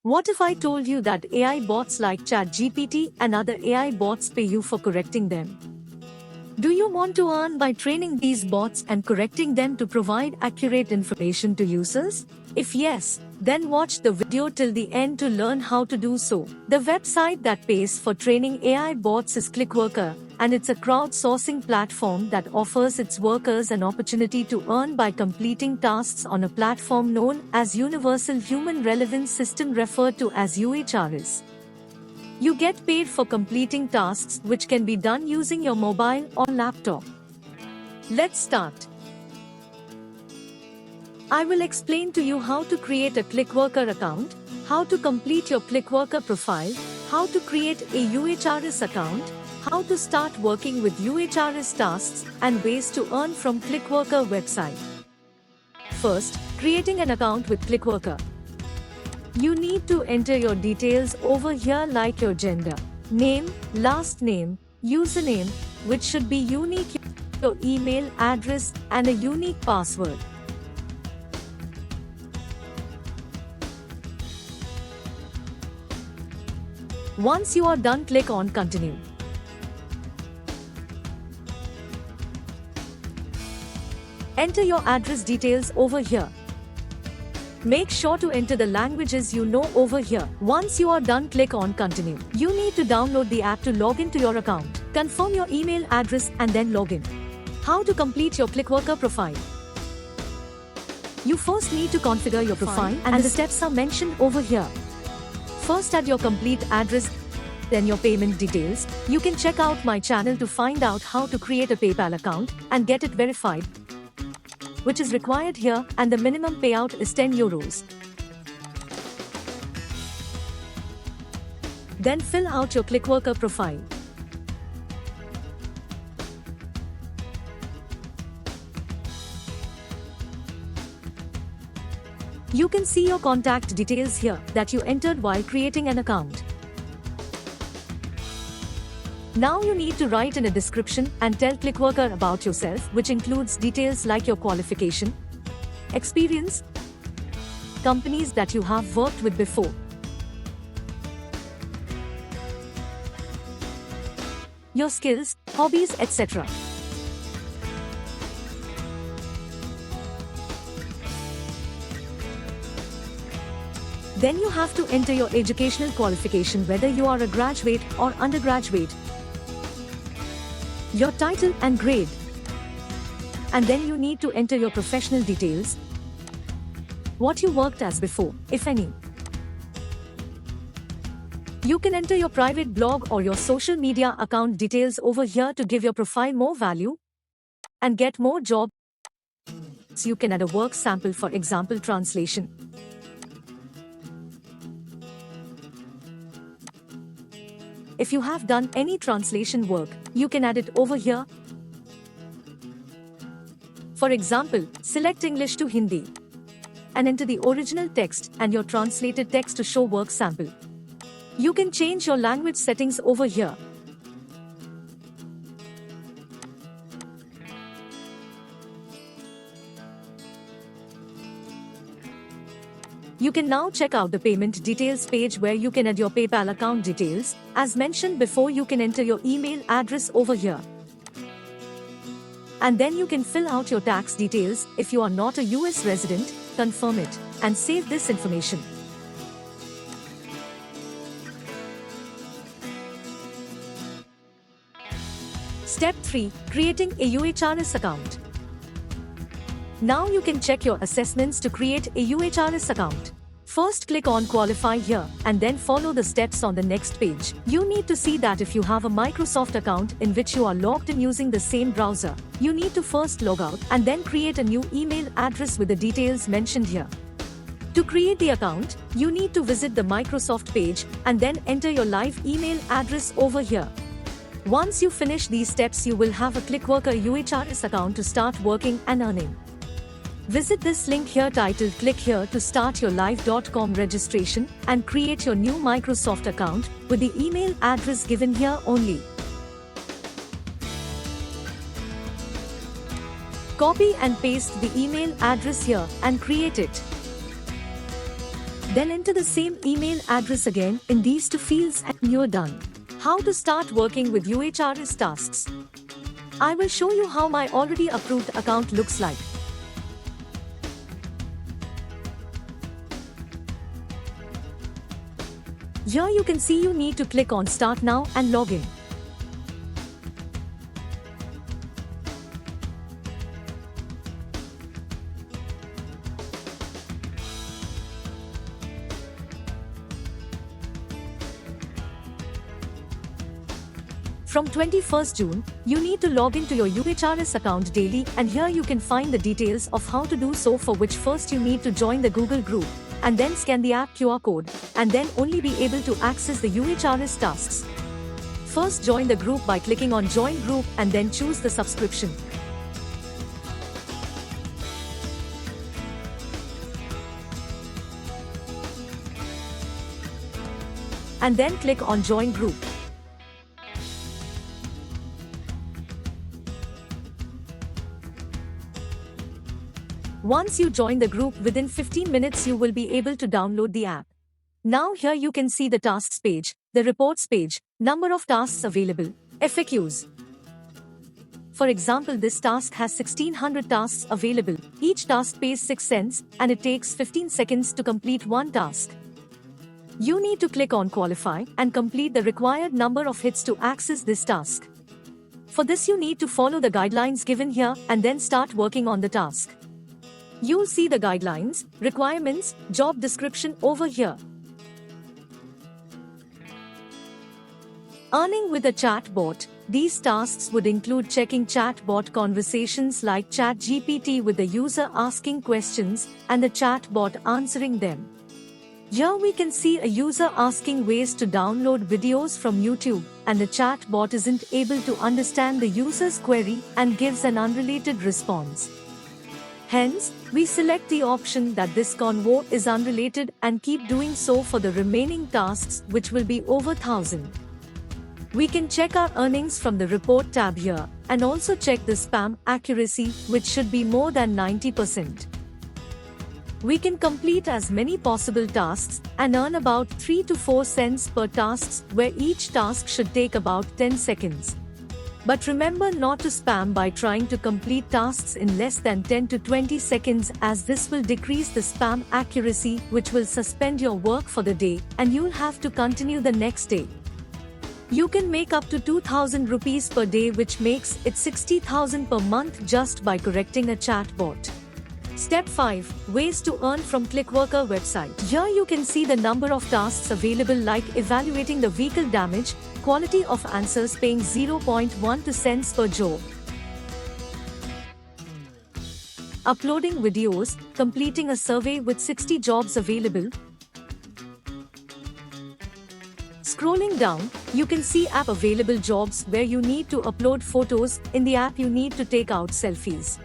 What if I told you that AI bots like ChatGPT and other AI bots pay you for correcting them? Do you want to earn by training these bots and correcting them to provide accurate information to users? If yes, then watch the video till the end to learn how to do so. The website that pays for training AI bots is Clickworker, and it's a crowdsourcing platform that offers its workers an opportunity to earn by completing tasks on a platform known as Universal Human Relevance System, referred to as UHRS. You get paid for completing tasks which can be done using your mobile or laptop. Let's start. I will explain to you how to create a Clickworker account, how to complete your Clickworker profile, how to create a UHRS account, how to start working with UHRS tasks, and ways to earn from Clickworker website. First, creating an account with Clickworker. You need to enter your details over here, like your gender, name, last name, username, which should be unique, your email address, and a unique password. Once you are done, click on Continue. Enter your address details over here. Make sure to enter the languages you know over here. Once you are done, click on Continue. You need to download the app to log into your account. Confirm your email address and then log in. How to complete your Clickworker profile? You first need to configure your profile, and the steps are mentioned over here. First, add your complete address, then your payment details. You can check out my channel to find out how to create a PayPal account and get it verified, which is required here, and the minimum payout is €10. Then fill out your Clickworker profile. You can see your contact details here that you entered while creating an account. Now you need to write in a description and tell Clickworker about yourself, which includes details like your qualification, experience, companies that you have worked with before, your skills, hobbies, etc. Then you have to enter your educational qualification, whether you are a graduate or undergraduate, your title and grade. And then you need to enter your professional details, what you worked as before, if any. You can enter your private blog or your social media account details over here to give your profile more value and get more jobs. You can add a work sample, for example, translation. If you have done any translation work, you can add it over here. For example, select English to Hindi and enter the original text and your translated text to show work sample. You can change your language settings over here. You can now check out the payment details page where you can add your PayPal account details. As mentioned before, you can enter your email address over here. And then you can fill out your tax details. If you are not a US resident, confirm it and save this information. Step 3. Creating a UHRS account. Now you can check your assessments to create a UHRS account. First, click on Qualify here and then follow the steps on the next page. You need to see that if you have a Microsoft account in which you are logged in using the same browser, you need to first log out and then create a new email address with the details mentioned here. To create the account, you need to visit the Microsoft page and then enter your live email address over here. Once you finish these steps, you will have a Clickworker UHRS account to start working and earning. Visit this link here titled "Click here to start your live.com registration and create your new Microsoft account with the email address given here only." Copy and paste the email address here and create it. Then enter the same email address again in these two fields and you're done. How to start working with UHRS tasks? I will show you how my already approved account looks like. Here you can see you need to click on Start Now and log in. From 21st June, you need to log into your UHRS account daily, and here you can find the details of how to do so, for which first you need to join the Google group and then scan the app QR code and then only be able to access the UHRS tasks. First join the group by clicking on Join Group and then choose the subscription. And then click on Join Group. Once you join the group, within 15 minutes you will be able to download the app. Now here you can see the tasks page, the reports page, number of tasks available, FAQs. For example, this task has 1600 tasks available. Each task pays 6 cents and it takes 15 seconds to complete one task. You need to click on Qualify and complete the required number of hits to access this task. For this you need to follow the guidelines given here and then start working on the task. You'll see the guidelines, requirements, job description over here. Earning with a chatbot. These tasks would include checking chatbot conversations like ChatGPT with the user asking questions and the chatbot answering them. Here we can see a user asking ways to download videos from YouTube, and the chatbot isn't able to understand the user's query and gives an unrelated response. Hence, we select the option that this convo is unrelated and keep doing so for the remaining tasks, which will be over 1000. We can check our earnings from the report tab here and also check the spam accuracy, which should be more than 90%. We can complete as many possible tasks and earn about 3 to 4 cents per task, where each task should take about 10 seconds. But remember not to spam by trying to complete tasks in less than 10 to 20 seconds, as this will decrease the spam accuracy, which will suspend your work for the day and you'll have to continue the next day. You can make up to 2000 rupees per day, which makes it 60,000 per month just by correcting a chatbot. Step 5. Ways to earn from Clickworker website. Here you can see the number of tasks available, like evaluating the vehicle damage, quality of answers paying 0.12 cents per job, uploading videos, completing a survey with 60 jobs available. Scrolling down, you can see app available jobs where you need to upload photos. In the app you need to take out selfies.